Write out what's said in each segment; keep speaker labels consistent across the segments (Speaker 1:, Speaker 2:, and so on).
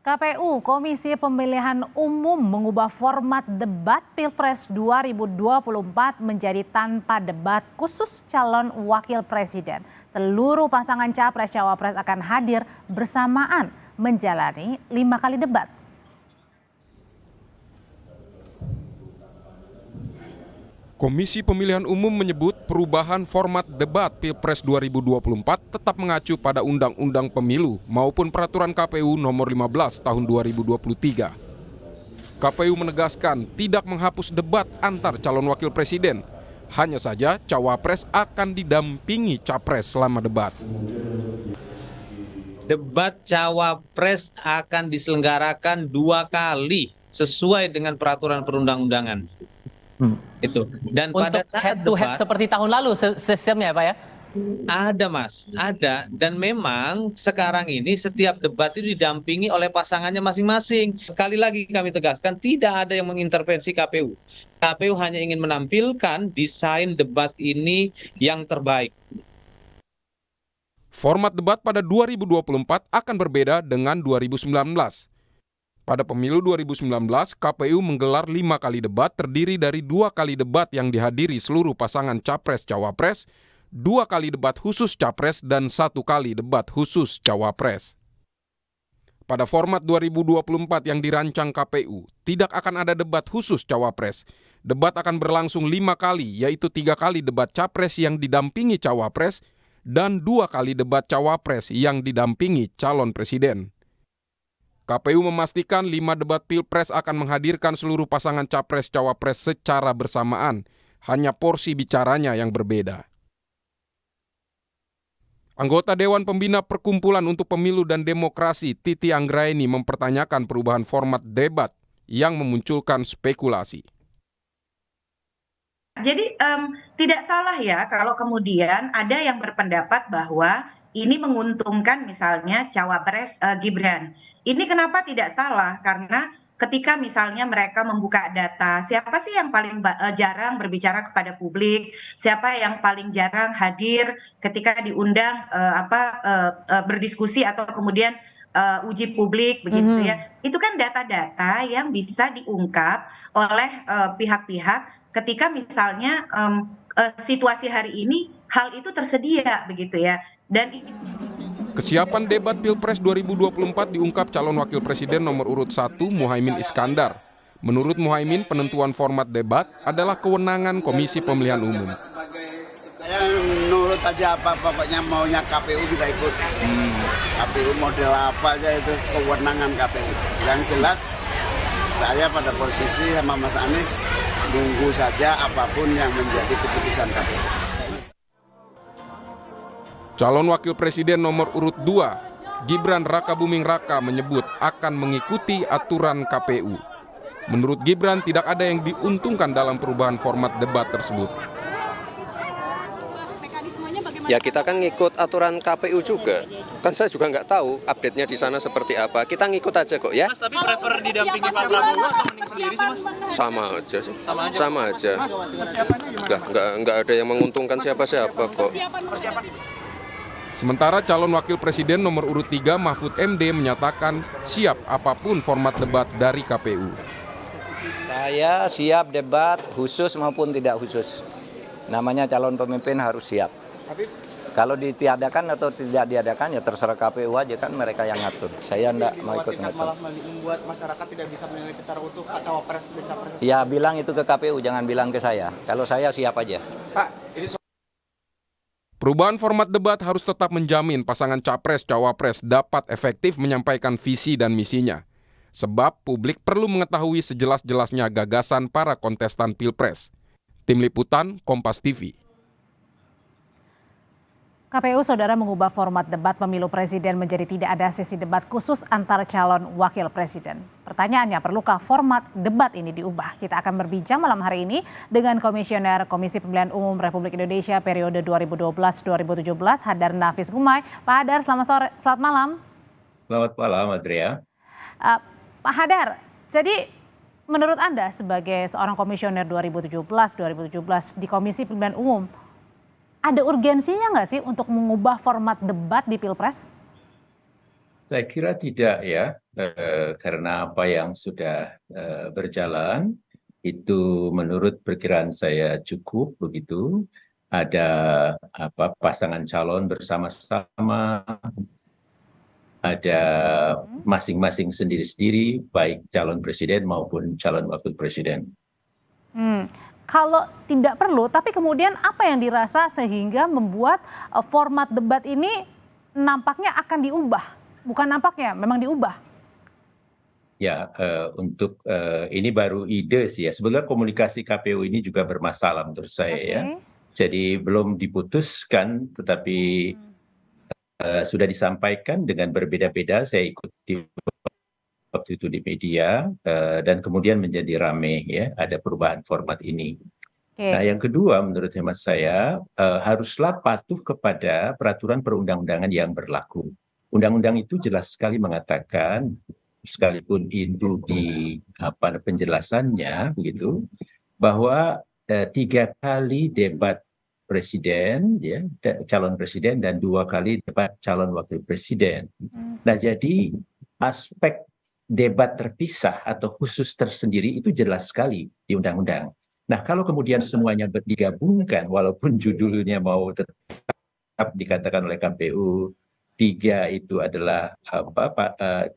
Speaker 1: KPU Komisi Pemilihan Umum mengubah format debat Pilpres 2024 menjadi tanpa debat khusus calon wakil presiden. Seluruh pasangan capres-cawapres akan hadir bersamaan menjalani 5 kali debat.
Speaker 2: Komisi Pemilihan Umum menyebut perubahan format debat Pilpres 2024 tetap mengacu pada Undang-Undang Pemilu maupun Peraturan KPU Nomor 15 Tahun 2023. KPU menegaskan tidak menghapus debat antar calon wakil presiden. Hanya saja cawapres akan didampingi capres selama debat.
Speaker 3: Debat cawapres akan diselenggarakan 2 kali sesuai dengan peraturan perundang-undangan. Itu. Dan
Speaker 4: untuk
Speaker 3: pada saat
Speaker 4: head to head
Speaker 3: debat,
Speaker 4: seperti tahun lalu sistemnya Pak ya?
Speaker 3: ada Mas, ada. Dan memang sekarang ini setiap debat itu didampingi oleh pasangannya masing-masing. Sekali lagi kami tegaskan, tidak ada yang mengintervensi KPU. KPU hanya ingin menampilkan desain debat ini yang terbaik.
Speaker 2: Format debat pada 2024 akan berbeda dengan 2019. Pada pemilu 2019, KPU menggelar 5 kali debat terdiri dari 2 kali debat yang dihadiri seluruh pasangan capres-cawapres, 2 kali debat khusus capres, dan 1 kali debat khusus cawapres. Pada format 2024 yang dirancang KPU, tidak akan ada debat khusus cawapres. Debat akan berlangsung 5 kali, yaitu 3 kali debat capres yang didampingi cawapres, dan 2 kali debat cawapres yang didampingi calon presiden. KPU memastikan 5 debat Pilpres akan menghadirkan seluruh pasangan capres-cawapres secara bersamaan, hanya porsi bicaranya yang berbeda. Anggota Dewan Pembina Perkumpulan untuk Pemilu dan Demokrasi, Titi Anggraeni, mempertanyakan perubahan format debat yang memunculkan spekulasi.
Speaker 5: Jadi tidak salah ya kalau kemudian ada yang berpendapat bahwa ini menguntungkan misalnya cawapres Gibran. Ini kenapa tidak salah? Karena ketika misalnya mereka membuka data, siapa sih yang paling jarang berbicara kepada publik, siapa yang paling jarang hadir ketika diundang berdiskusi atau kemudian uji publik begitu ya. Itu kan data-data yang bisa diungkap oleh pihak-pihak ketika misalnya situasi hari ini hal itu tersedia begitu ya. Dan
Speaker 2: Kesiapan debat Pilpres 2024 diungkap calon wakil presiden nomor urut 1 Muhaimin Iskandar. Menurut Muhaimin, penentuan format debat adalah kewenangan Komisi Pemilihan Umum.
Speaker 6: Saya nurut aja apa pokoknya maunya KPU kita ikut. KPU model apa aja itu kewenangan KPU. Yang jelas saya pada posisi sama Mas Anies nunggu saja apapun yang menjadi keputusan KPU.
Speaker 2: Calon wakil presiden nomor urut 2, Gibran Rakabuming Raka, menyebut akan mengikuti aturan KPU. Menurut Gibran, tidak ada yang diuntungkan dalam perubahan format debat tersebut.
Speaker 7: Ya kita kan ngikut aturan KPU juga. Kan saya juga nggak tahu update-nya di sana seperti apa. Kita ngikut aja kok ya.
Speaker 8: Mas, tapi prefer didampingi Pak Prabowo atau mending sendiri sih Mas?
Speaker 7: Sama aja sih. Sama aja. Nggak ada yang menguntungkan siapa-siapa kok.
Speaker 2: Sementara calon wakil presiden nomor urut 3 Mahfud MD menyatakan siap apapun format debat dari KPU.
Speaker 9: Saya siap debat khusus maupun tidak khusus. Namanya calon pemimpin harus siap. Kalau ditiadakan atau tidak diadakan ya terserah KPU aja, kan mereka yang ngatur. Saya enggak mau ikut ngatur.
Speaker 8: Malah membuat masyarakat tidak bisa menilai secara utuh cawapres dan capres.
Speaker 9: Ya bilang itu ke KPU, jangan bilang ke saya. Kalau saya siap aja.
Speaker 8: Pak, ini
Speaker 2: Perubahan format debat harus tetap menjamin pasangan capres-cawapres dapat efektif menyampaikan visi dan misinya. Sebab publik perlu mengetahui sejelas-jelasnya gagasan para kontestan Pilpres. Tim Liputan, Kompas TV.
Speaker 1: KPU saudara mengubah format debat pemilu presiden menjadi tidak ada sesi debat khusus antar calon wakil presiden. Pertanyaannya, perlukah format debat ini diubah? Kita akan berbincang malam hari ini dengan Komisioner Komisi Pemilihan Umum Republik Indonesia periode 2012-2017, Hadar Nafis Gumai. Pak Hadar, selamat malam.
Speaker 10: Selamat malam, Adria.
Speaker 1: Pak Hadar, jadi menurut Anda sebagai seorang komisioner 2017 di Komisi Pemilihan Umum, ada urgensinya nggak sih untuk mengubah format debat di Pilpres?
Speaker 10: Saya kira tidak ya, karena apa yang sudah berjalan itu menurut perkiraan saya cukup begitu. Ada pasangan calon bersama-sama, ada masing-masing sendiri-sendiri, baik calon presiden maupun calon wakil presiden.
Speaker 1: Kalau tidak perlu, tapi kemudian apa yang dirasa sehingga membuat format debat ini nampaknya akan diubah? Bukan nampaknya, memang diubah.
Speaker 10: Ya, untuk ini baru ide sih ya. Sebenarnya komunikasi KPU ini juga bermasalah menurut saya ya. Jadi belum diputuskan, tetapi sudah disampaikan dengan berbeda-beda. Saya ikuti waktu itu di media dan kemudian menjadi rame ya. Ada perubahan format ini. Nah, yang kedua menurut hemat saya haruslah patuh kepada peraturan perundang-undangan yang berlaku. Undang-undang itu jelas sekali mengatakan, sekalipun itu di penjelasannya begitu, bahwa 3 kali debat presiden, ya, calon presiden dan 2 kali debat calon wakil presiden. Nah, jadi aspek debat terpisah atau khusus tersendiri itu jelas sekali di undang-undang. Nah, kalau kemudian semuanya digabungkan, walaupun judulnya mau tetap dikatakan oleh KPU 3 itu adalah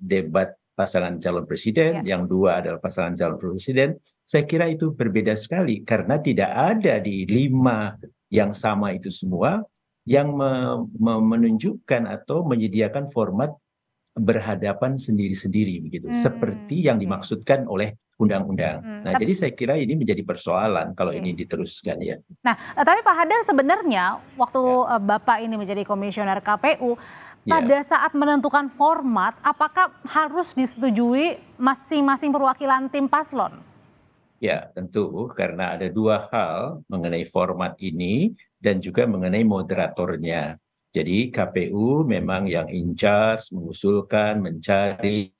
Speaker 10: debat pasangan calon presiden, yang 2 adalah pasangan calon presiden, saya kira itu berbeda sekali karena tidak ada di 5 yang sama itu semua yang menunjukkan atau menyediakan format berhadapan sendiri-sendiri begitu, seperti yang dimaksudkan oleh undang-undang. Nah, jadi saya kira ini menjadi persoalan kalau ini diteruskan ya.
Speaker 1: Nah, tapi Pak Hadar sebenarnya waktu Bapak ini menjadi komisioner KPU, pada saat menentukan format, apakah harus disetujui masing-masing perwakilan tim paslon?
Speaker 10: Ya, tentu karena ada 2 hal mengenai format ini dan juga mengenai moderatornya. Jadi KPU memang yang in charge, mengusulkan, mencari,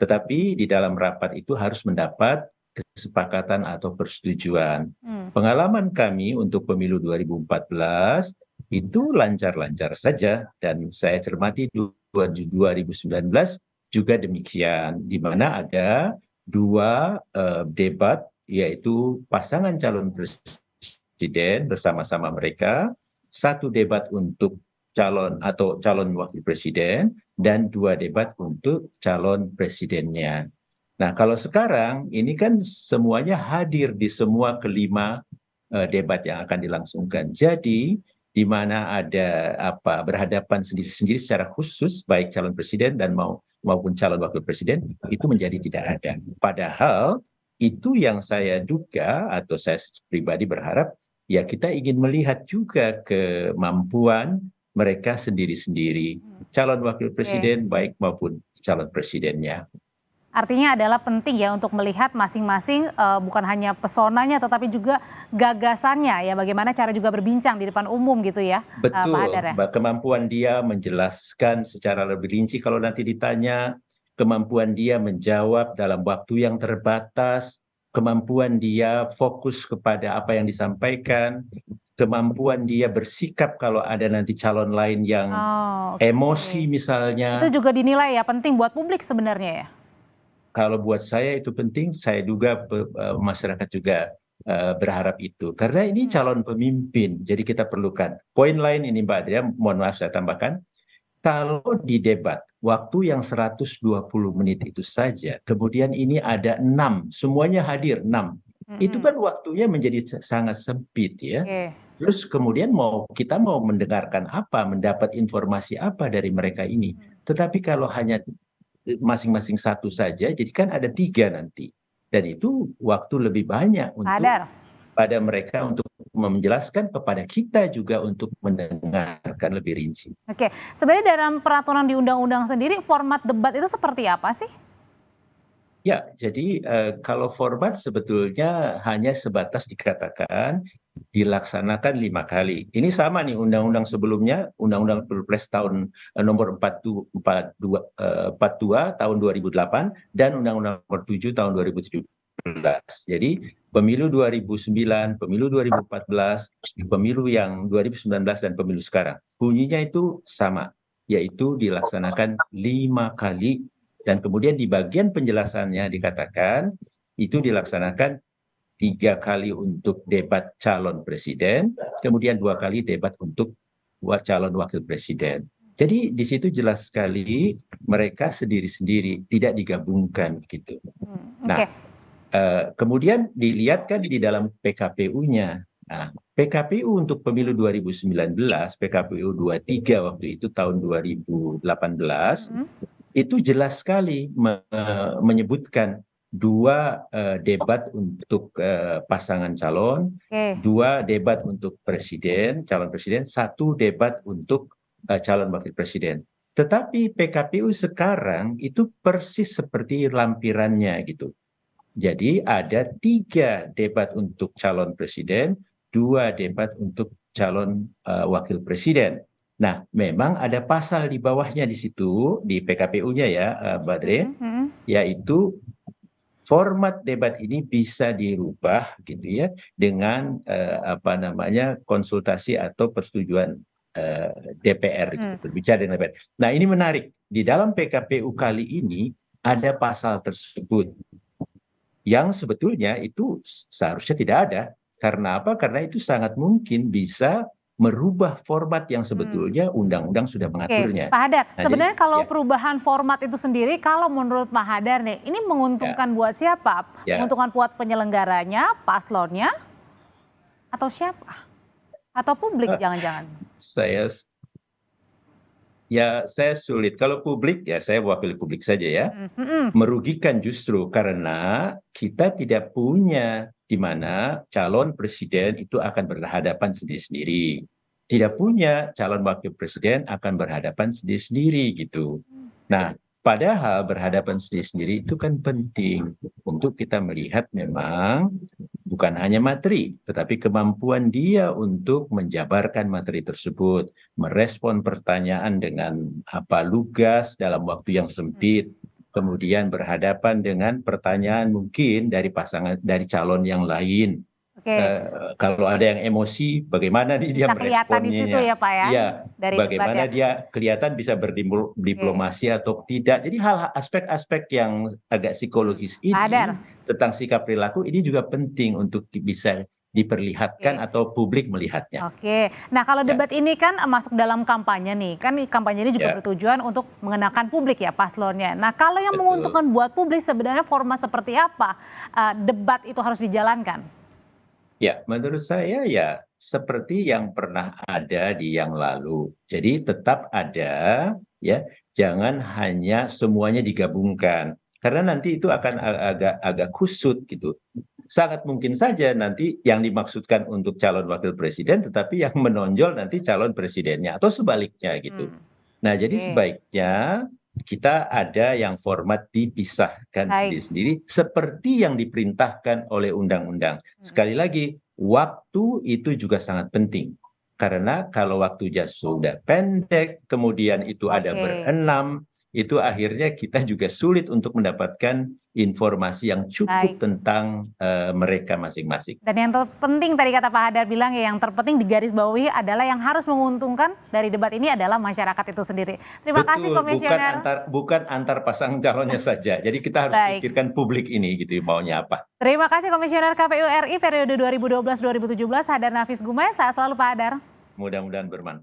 Speaker 10: tetapi di dalam rapat itu harus mendapat kesepakatan atau persetujuan. Pengalaman kami untuk pemilu 2014 itu lancar-lancar saja dan saya cermati 2019 juga demikian, di mana ada 2 debat, yaitu pasangan calon presiden bersama-sama mereka, 1 debat untuk calon wakil presiden dan 2 debat untuk calon presidennya. Nah, kalau sekarang ini kan semuanya hadir di semua kelima debat yang akan dilangsungkan. Jadi di mana ada berhadapan sendiri-sendiri secara khusus baik calon presiden dan maupun calon wakil presiden itu menjadi tidak ada. Padahal itu yang saya duga atau saya pribadi berharap ya kita ingin melihat juga kemampuan mereka sendiri-sendiri, calon wakil presiden baik maupun calon presidennya.
Speaker 1: Artinya adalah penting ya untuk melihat masing-masing bukan hanya pesonanya tetapi juga gagasannya ya, bagaimana cara juga berbincang di depan umum gitu ya.
Speaker 10: Betul,
Speaker 1: Pak Hadar, ya?
Speaker 10: kemampuan dia menjelaskan secara lebih rinci kalau nanti ditanya, kemampuan dia menjawab dalam waktu yang terbatas, kemampuan dia fokus kepada apa yang disampaikan, kemampuan dia bersikap kalau ada nanti calon lain yang emosi misalnya.
Speaker 1: Itu juga dinilai ya penting buat publik sebenarnya ya.
Speaker 10: Kalau buat saya itu penting, saya duga masyarakat juga berharap itu. Karena ini calon pemimpin, jadi kita perlukan. Poin lain ini Mbak Adria, mohon maaf saya tambahkan, kalau di debat, waktu yang 120 menit itu saja, kemudian ini ada 6, semuanya hadir 6. Itu kan waktunya menjadi sangat sempit ya. Terus kemudian kita mau mendengarkan apa, mendapat informasi apa dari mereka ini. Tetapi kalau hanya masing-masing 1 saja, jadi kan ada 3 nanti. Dan itu waktu lebih banyak untuk pada mereka untuk menjelaskan, kepada kita juga untuk mendengarkan lebih rinci.
Speaker 1: Oke, sebenarnya dalam peraturan di undang-undang sendiri format debat itu seperti apa sih?
Speaker 10: Ya, jadi kalau format sebetulnya hanya sebatas dikatakan dilaksanakan 5 kali. Ini sama nih undang-undang sebelumnya, Undang-Undang Pilpres tahun nomor 42 tahun 2008 dan Undang-Undang nomor 7 tahun 2017. Jadi pemilu 2009, pemilu 2014, pemilu yang 2019 dan pemilu sekarang bunyinya itu sama. yaitu dilaksanakan 5 kali. Dan kemudian di bagian penjelasannya dikatakan itu dilaksanakan 3 kali untuk debat calon presiden, kemudian 2 kali debat untuk calon wakil presiden. Jadi di situ jelas sekali mereka sendiri-sendiri, tidak digabungkan gitu. Nah, kemudian dilihatkan di dalam PKPU-nya. Nah, PKPU untuk pemilu 2019, PKPU 23 waktu itu tahun 2018, itu jelas sekali menyebutkan 2 debat untuk pasangan calon, 2 debat untuk presiden, calon presiden, 1 debat untuk calon wakil presiden. Tetapi PKPU sekarang itu persis seperti lampirannya gitu. Jadi ada 3 debat untuk calon presiden, 2 debat untuk calon wakil presiden. Nah, memang ada pasal di bawahnya di situ, di PKPU-nya ya, Badre, yaitu format debat ini bisa dirubah gitu ya dengan konsultasi atau persetujuan DPR gitu, berbicara dengan DPR. Nah, ini menarik. Di dalam PKPU kali ini ada pasal tersebut yang sebetulnya itu seharusnya tidak ada. Karena apa? Karena itu sangat mungkin bisa merubah format yang sebetulnya undang-undang sudah mengaturnya.
Speaker 1: Pak Hadar,
Speaker 10: Nah,
Speaker 1: sebenarnya
Speaker 10: jadi,
Speaker 1: kalau perubahan format itu sendiri, kalau menurut Pak Hadar nih, ini menguntungkan buat siapa? Menguntungkan buat penyelenggaranya, paslonnya, atau siapa? Atau publik jangan-jangan?
Speaker 10: Saya sulit. Kalau publik ya saya wakili publik saja ya. Merugikan justru karena kita tidak punya di mana calon presiden itu akan berhadapan sendiri-sendiri. Tidak punya calon wakil presiden akan berhadapan sendiri-sendiri gitu. Nah, padahal berhadapan sendiri-sendiri itu kan penting untuk kita melihat memang bukan hanya materi, tetapi kemampuan dia untuk menjabarkan materi tersebut, merespon pertanyaan dengan lugas dalam waktu yang sempit, kemudian berhadapan dengan pertanyaan mungkin dari calon yang lain. Kalau ada yang emosi, bagaimana dia
Speaker 1: bisa kelihatan di situ ya Pak ya?
Speaker 10: Iya,
Speaker 1: dari
Speaker 10: bagaimana
Speaker 1: debat,
Speaker 10: dia kelihatan bisa berdiplomasi atau tidak. Jadi hal aspek-aspek yang agak psikologis ini tentang sikap perilaku ini juga penting untuk bisa diperlihatkan atau publik melihatnya.
Speaker 1: Nah kalau debat ini kan masuk dalam kampanye nih, kan kampanye ini juga bertujuan untuk mengenakan publik ya paslonnya. Nah kalau yang menguntungkan buat publik sebenarnya format seperti apa debat itu harus dijalankan?
Speaker 10: Ya, menurut saya ya seperti yang pernah ada di yang lalu. Jadi tetap ada ya, jangan hanya semuanya digabungkan. Karena nanti itu akan agak kusut gitu. Sangat mungkin saja nanti yang dimaksudkan untuk calon wakil presiden tetapi yang menonjol nanti calon presidennya atau sebaliknya gitu. Nah, jadi sebaiknya kita ada yang format dipisahkan sendiri-sendiri seperti yang diperintahkan oleh undang-undang. Sekali lagi, waktu itu juga sangat penting. Karena kalau waktunya sudah pendek, kemudian itu ada berenam, itu akhirnya kita juga sulit untuk mendapatkan informasi yang cukup tentang mereka masing-masing.
Speaker 1: Dan yang terpenting tadi kata Pak Hadar bilang ya, yang terpenting digarisbawahi adalah yang harus menguntungkan dari debat ini adalah masyarakat itu sendiri. Terima kasih Komisioner.
Speaker 10: Bukan antar pasang calonnya saja. Jadi kita harus pikirkan publik ini gitu maunya apa.
Speaker 1: Terima kasih Komisioner KPU RI periode 2012-2017 Hadar Nafis Gumai. Sehat selalu Pak Hadar.
Speaker 10: Mudah-mudahan bermanfaat.